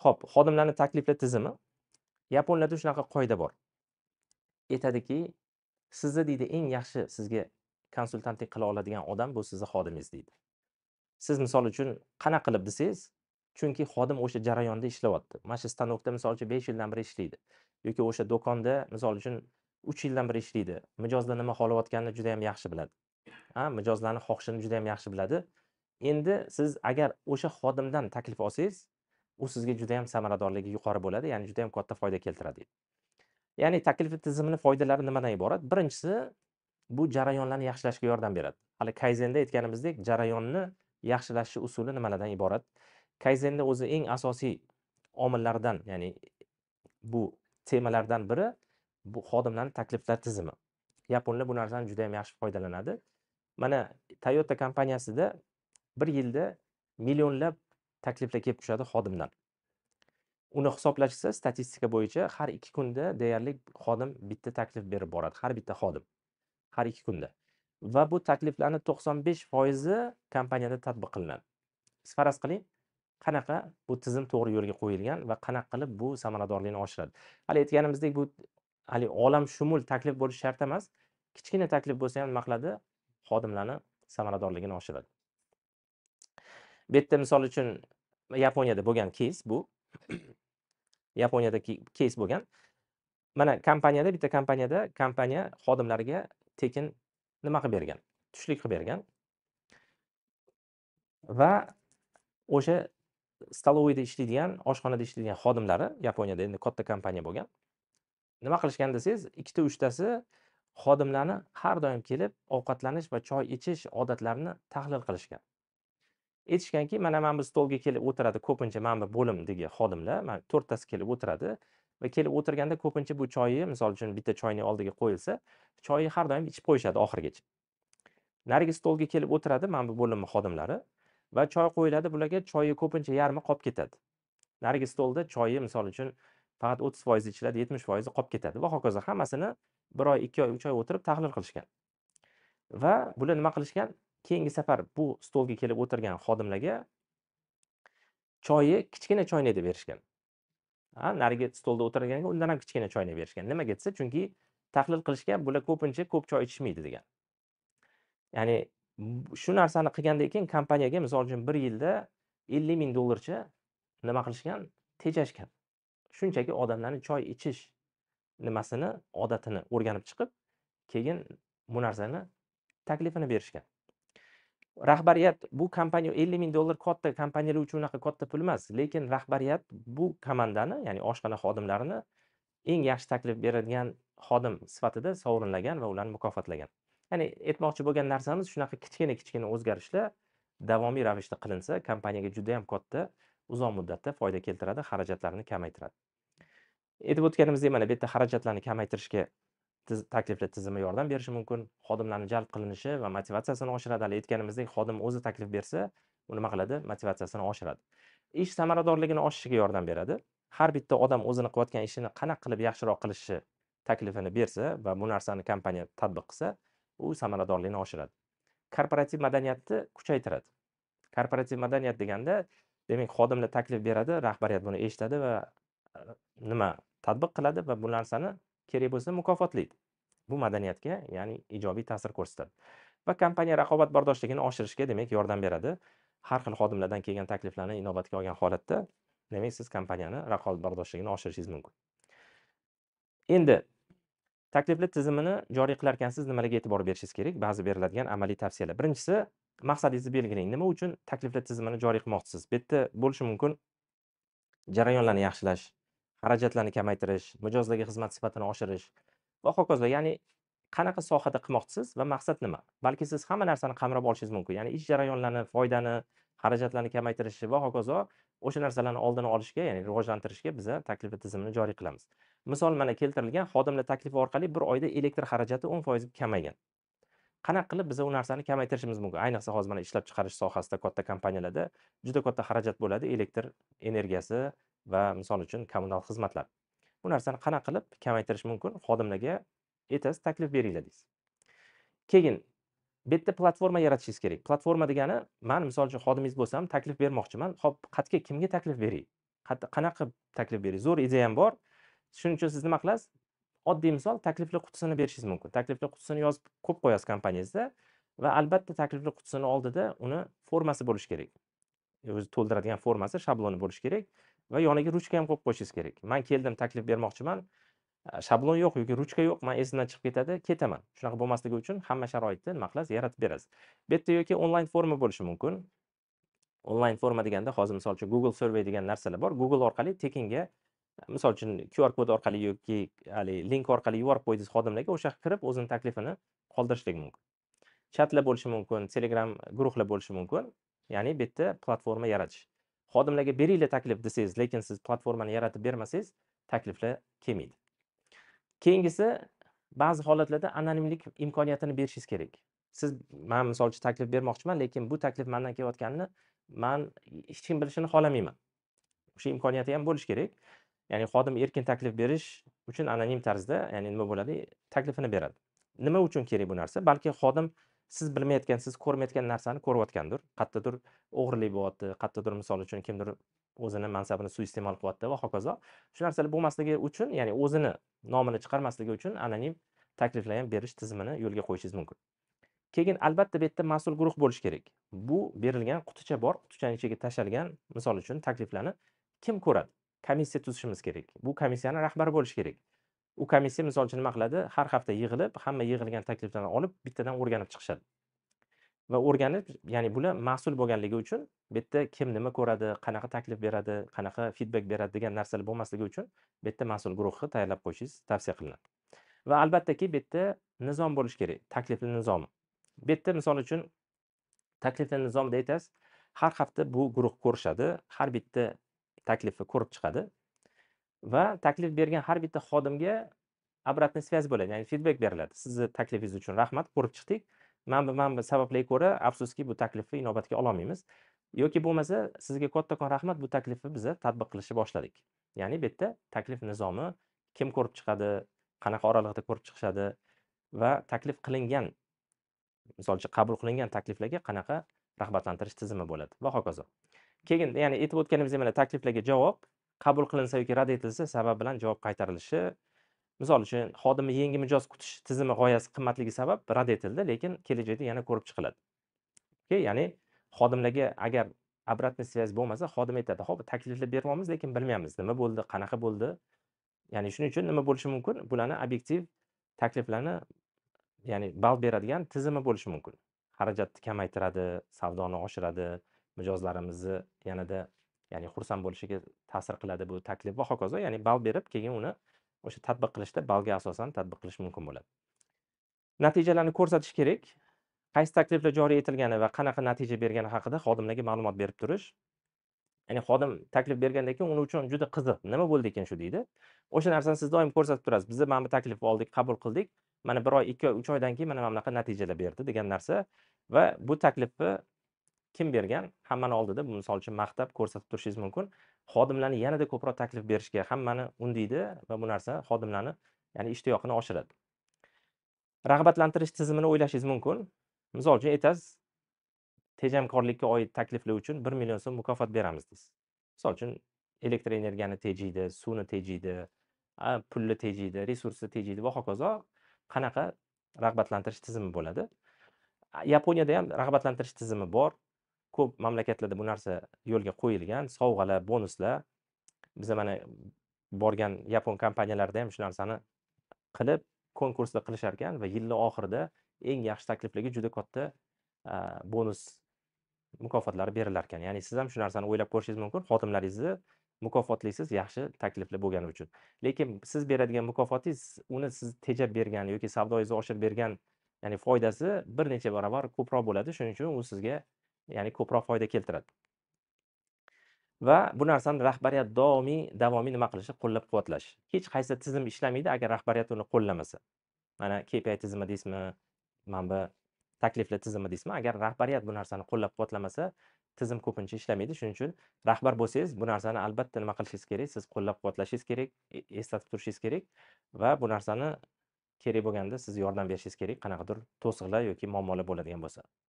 Xo'p, xodimlarni taklifla tizimi. Yaponlarda shunaqa qoida bor. Aytadiki, sizni deydi eng yaxshi sizga konsultantlik qila oladigan odam bu sizni xodimingiz deydi. Siz misol uchun qanaqa qilib desangiz, chunki xodim o'sha jarayonda ishlayapti. Mana shu stanokda misol uchun 5 yildan beri ishlaydi. Yoki o'sha do'konda misol uchun 3 yildan beri ishlaydi. Mijozlar nima xohlayotganini juda ham yaxshi biladi. Mijozlarning xohishini juda ham yaxshi biladi. Endi siz agar o'sha xodimdan taklif olsangiz, u sizga juda ham samaradorligi yuqori bo'ladi, ya'ni juda ham katta foyda keltiradi. Ya'ni taklif tizimining foydalari nimadan iborat? Birinchisi, bu jarayonlarni yaxshilashga yordam beradi. Hali Kaizen'da aytganimizdek, jarayonni yaxshilash usuli nimalardan iborat? Kaizen'da o'zi eng asosiy omillardan, ya'ni bu temalardan biri bu xodimlarning takliflar tizimi. Yaponlar bu narsadan juda ham yaxshi foydalanadi. Mana Toyota kompaniyasida bir yilda millionlab takliflar kelib tushadi xodimdan. Uni hisoblashsa statistika bo'yicha har 2 kunda deyarli xodim bitta taklif berib boradi. Har bitta xodim. Har 2 kunda. Va bu takliflarning 95% kompaniyada tatbiq qilinadi. Siz faraz qiling, qanaqa bu tizim to'g'ri yo'lga qo'yilgan va qanaqa qilib bu samaradorlikni oshiradi. Hali aytganimizdek, bu hali olam shumul taklif bo'lishi shart emas. Kichkina taklif bo'lsa ham nima qiladi? Xodimlarning samaradorligini oshiradi. Bu yerda misol uchun Yaponiyada bo'lgan case bu. Yaponiyadagi case bo'lgan. Mana bitta kompaniyada kompaniya xodimlariga tekin nima qilib bergan? Tushlik qilib bergan. Va o'sha stalovoyda ishlaydigan, oshxonada ishlaydigan xodimlari Yaponiyada endi katta kompaniya bo'lgan. Nima qilishgan desangiz, 2 3tasi xodimlarni har doim kelib ovqatlanish va choy ichish odatlarini tahlil qilishgan. Aytishganki, mana bu stolga kelib o'tiradi ko'pincha mana bu bo'limdagi xodimlar, mana 4tasi kelib o'tiradi va kelib o'tirganda ko'pincha bu choyni, misol uchun bitta choyning oldiga qo'yilsa, choyni har doim ichib qo'yishadi oxirigacha. Narigi stolga kelib o'tiradi mana bu bo'lim xodimlari va choy qo'yiladi, bularga choyni ko'pincha yarmi qolib ketadi. Narigi stolda choyni misol uchun faqat 30% ichiladi, 70% qolib ketadi va hokazo. Hammasini 1 oy, 2 oy, 3 oy o'tirib tahlil qilishgan. Va bular nima qilishgan? Keyingi safar bu stolga kelib o'tirgan xodimlarga choyni kichkina choynakda berishgan. Narigi stolda o'tirganga undan ham kichkina choynak berishgan. Nimaga desa, chunki tahlil qilishga bular ko'pincha ko'p choy ichishmaydi degan. Ya'ni shu narsani qilgandan keyin kompaniyaga misol uchun 1 yilda $50,000 nima qilishgan? Tejashgan. Shunchaki odamlarning choy ichish nimasini, odatini o'rganib chiqib, keyin bu narsani taklifini berishgan. Rahbariyat bu kompaniya $50,000 katta kompaniyalar uchun unaqa katta pul emas, lekin rahbariyat bu komandani, ya'ni oshxona xodimlarini eng yaxshi taklif beradigan xodim sifatida sovrinlagan va ularni mukofotlagan. Ya'ni aytmoqchi bo'lgan narsamiz shunaqa kichkina o'zgarishlar davomiy ravishda qilinsa, kompaniyaga juda ham katta uzoq muddatda foyda keltiradi, xarajatlarni kamaytiradi. Aytib o'tganimizdek, mana bu yerda xarajatlarni kamaytirishga takliflar tizimi yordam berishi mumkin. Xodimlarning jalb qilinishi va motivatsiyasini oshiradi. Hali aytganimizdek, xodim o'zi taklif bersa, u nima qiladi? Motivatsiyasini oshiradi. Ish samaradorligini oshishiga yordam beradi. Har bitta odam o'zini qilayotgan ishini qanaqa qilib yaxshiroq qilishi taklifini bersa va bu narsani kompaniya tatbiq qilsa, u samaradorlikni oshiradi. Korporativ madaniyatni kuchaytiradi. Korporativ madaniyat deganda, demak, xodimlar taklif beradi, rahbariyat buni eshitadi va nima tatbiq qiladi va bu narsani kerak bo'lsa mukofotlaydi. Bu madaniyatga, ya'ni ijobiy ta'sir ko'rsatadi. Va kompaniya raqobatbardoshligini oshirishga demak yordam beradi. Har xil xodimlardan kelgan takliflarni inobatga olgan holatda, demak, siz kompaniyani raqobatbardoshligini oshirishingiz mumkin. Endi takliflar tizimini joriy qilar ekansiz nimalarga e'tibor berishingiz kerak? Ba'zi beriladigan amaliy tavsiyalar. Birinchisi, maqsadingizni belgilang. Nima uchun takliflar tizimini joriy qilmoqchisiz? Bu yerda bo'lishi mumkin jarayonlarni yaxshilash, xarajatlarni kamaytirish, mijozlarga xizmat sifatini oshirish va hokazo. Ya'ni qanaqa sohada qilmoqchisiz va maqsad nima? Balki siz hamma narsani qamrab olishingiz mumkin. Ya'ni ish jarayonlarini, foydani, xarajatlarni kamaytirishi va hokazo o'sha narsalarni oldini olishga, ya'ni rivojlantirishga biz takliflar tizimini joriy qilamiz. Misol mana keltirilgan xodimlar taklifi orqali 1 oyda elektr xarajati 10% kamaygan. Qanaqa qilib biz u narsani kamaytirishimiz mumkin? Ayniqsa hozir mana ishlab chiqarish sohasida katta kompaniyalarda juda katta xarajat bo'ladi elektr energiyasi va misol uchun kommunal xizmatlar. Bu narsani qanaqa qilib kamaytirish mumkin? Xodimlarga aytasiz, taklif beringlar deysiz. Keyin bu yerda platforma yaratishingiz kerak. Platforma degani, men misol uchun xodimingiz bo'lsam, taklif bermoqchiman. Xo'p, qayerga, kimga taklif beray? qanaqa taklif berasiz? Zo'r ideya ham bor. Shuning uchun siz nima qilasiz? Oddiy misol takliflar qutisini berishingiz mumkin. Takliflar qutisini yozib qo'yib qo'yasiz kompaniyangizda va albatta takliflar qutisini oldida uni formasi bo'lishi kerak. O'zi to'ldiradigan formasi, shabloni bo'lishi kerak va yoniga ruchka ham qo'yib qo'yishingiz kerak. Men keldim, taklif bermoqchiman. Shablon yo'q yoki ruchka yo'q, men esimdan chiqib ketadi, ketaman. Shunaqa bo'lmasligi uchun hamma sharoitni nima qilasiz? Yaratib berasiz. Bu yerda yoki onlayn forma bo'lishi mumkin. Onlayn forma deganda hozir misol uchun Google Survey degan narsalar bor. Google orqali tekinga misol uchun QR kod orqali yoki link orqali yuborib qo'ydingiz xodimlarga, o'sha kirib o'zini taklifini qoldirishligi mumkin. Chatlar bo'lishi mumkin, Telegram guruhlar bo'lishi mumkin. Ya'ni bu yerda platforma yaratish. Xodimlarga beringlar taklif desangiz, lekin siz platformani yaratib bermasangiz, takliflar kelmaydi. Keyingisi, ba'zi holatlarda anonimlik imkoniyatini berishingiz kerak. Siz men misol uchun taklif bermoqchiman, lekin bu taklif mendan kelayotganini men hech kim bilishini xohlamayman. O'sha imkoniyati ham bo'lishi kerak. Ya'ni xodim erkin taklif berish uchun anonim tarzda, ya'ni nima bo'ladi? Taklifini beradi. Nima uchun kerak bu narsa? Balki xodim siz bilmayotgan, siz ko'rmayotgan narsani ko'rayotgandir. Qayerdadir o'g'rilik bo'lyapti, qayerdadir misol uchun kimdir o'zini mansabini suiiste'mol qilyapti va hokazo. Shu narsalar bo'lmasligi uchun, ya'ni o'zini nomini chiqarmasligi uchun anonim takliflar ham berish tizimini yo'lga qo'yishingiz mumkin. Keyin albatta bu yerda mas'ul guruh bo'lishi kerak. Bu berilgan quticha bor, qutichaning ichiga tashlangan, misol uchun takliflarni kim ko'radi? Komissiya tuzishimiz kerak. Bu komissiyaning rahbari bo'lishi kerak. U komissiya misol uchun nima qiladi? Har hafta yig'ilib, hamma yig'ilgan takliflarni olib, bittadan o'rganib chiqishadi. Va o'rganib, ya'ni bular mas'ul bo'lganligi uchun bu yerda kim nima ko'radi, qanaqa taklif beradi, qanaqa feedback beradi degan narsalar bo'lmasligi uchun bu yerda mas'ul guruhni tayyorlab qo'yishingiz tavsiya qilinadi. Va albattaki bu yerda nizom bo'lishi kerak, takliflar nizomi. Bu yerda misol uchun takliflar nizomida aytasiz, har hafta bu guruh ko'rishadi, har bitta taklifni ko'rib chiqadi va taklif bergan har bitta xodimga обратный связь bo'ladi, ya'ni feedback beriladi. Sizni taklifingiz uchun rahmat, ko'rib chiqdik. Mana bu sabablarga ko'ra, afsuski bu taklifni inobatga ola olmaymiz. Yoki bo'lmasa, sizga kattakon rahmat, bu taklifni biz tatbiq qilishni boshladik. Ya'ni bu yerda taklif nizomi, kim ko'rib chiqadi, qanaqa oraliqda ko'rib chiqishadi va taklif qilingan, misol uchun qabul qilingan takliflarga qanaqa rag'batlantirish tizimi bo'ladi va hokazo. Keyin, ya'ni aytib o'tganimizdek, mana takliflarga javob qabul qilinsa yoki rad etilsa, sabab bilan javob qaytarilishi. Misol uchun, xodimni yangi mijoz kutish tizimi g'oyasi qimmatligi sabab rad etildi, lekin kelajakda yana ko'rib chiqiladi. Okay, ya'ni xodimlarga agar обратный связь bo'lmasa, xodim aytadi, "Xo'p, takliflar beryapmiz, lekin bilmaymiz, nima bo'ldi, qanaqa bo'ldi?" Ya'ni shuning uchun nima bo'lishi mumkin? Bularni obyektiv takliflarni, ya'ni ball beradigan tizimi bo'lishi mumkin. Xarajatni kamaytiradi, savdoni oshiradi, mijozlarimizni yanada, ya'ni xursand bo'lishiga ta'sir qiladi bu taklif va hokazo. Ya'ni ball berib, keyin uni o'sha tatbiq qilishda ballga asosan tatbiq qilish mumkin bo'ladi. Natijalarni ko'rsatish kerak. Qaysi takliflar joriy etilgani va qanaqa natija bergani haqida xodimlarga ma'lumot berib turish. Ya'ni xodim taklif bergandan keyin uni uchun juda qiziq, nima bo'ldi ekan shu deydi. O'sha narsani siz doim ko'rsatib turasiz. Biz mana bu taklifni oldik, qabul qildik. Mana 1 oy, 2 oy, 3 oydan keyin mana bunaqa natijalar berdi degan narsa va bu taklifni kim bergan? Hammani oldida bu misol uchun maqtab ko'rsatib turishingiz mumkin. Xodimlarni yanada ko'proq taklif berishga hammani undaydi va bu narsa xodimlarni, ya'ni ishtiyoqini oshiradi. Rag'batlantirish tizimini o'ylashingiz mumkin. Misol uchun aytasiz, tejamkorlikka oid takliflar uchun 1 million so'm mukofot beramiz deysiz. Misol uchun elektr energiyani tejaydi, suvni tejaydi, pulni tejaydi, resursni tejaydi va hokazo. Qanaqa rag'batlantirish tizimi bo'ladi? Yaponiyada ham rag'batlantirish tizimi bor. Ko'p mamlakatlarda bu narsa yo'lga qo'yilgan, sovg'alar, bonuslar. Biz mana borgan yapon kompaniyalarida ham shu narsani qilib, konkurslar qilishar ekan va yilning oxirida eng yaxshi takliflarga juda katta bonus mukofotlari berilar ekan. Ya'ni siz ham shu narsani o'ylab ko'rishingiz mumkin. Xodimlaringizni mukofotlaysiz yaxshi takliflar bo'lgani uchun. Lekin siz beradigan mukofotingiz uni siz tejab bergan yoki savdoyingizni oshirib bergan, ya'ni foydasi bir necha barobar ko'proq bo'ladi. Shuning uchun u sizga, ya'ni ko'proq foyda keltiradi. Va bu narsani rahbariyat davomiy nima qilishi? Qo'llab-quvvatlash. Hech qaysi tizim ishlamaydi agar rahbariyat uni qo'llamasa. Mana KPI tizimi deysizmi, mana bu takliflar tizimi deysizmi? Agar rahbariyat bu narsani qo'llab-quvvatlamasa, tizim ko'pincha ishlamaydi. Shuning uchun rahbar bo'lsangiz, bu narsani albatta nima qilishingiz kerak? Siz qo'llab-quvvatlashingiz kerak, eslatib turishingiz kerak va bu narsani kerak bo'lganda siz yordam berishingiz kerak, qanaqadir to'siqlar yoki muammolar bo'ladigan bo'lsa.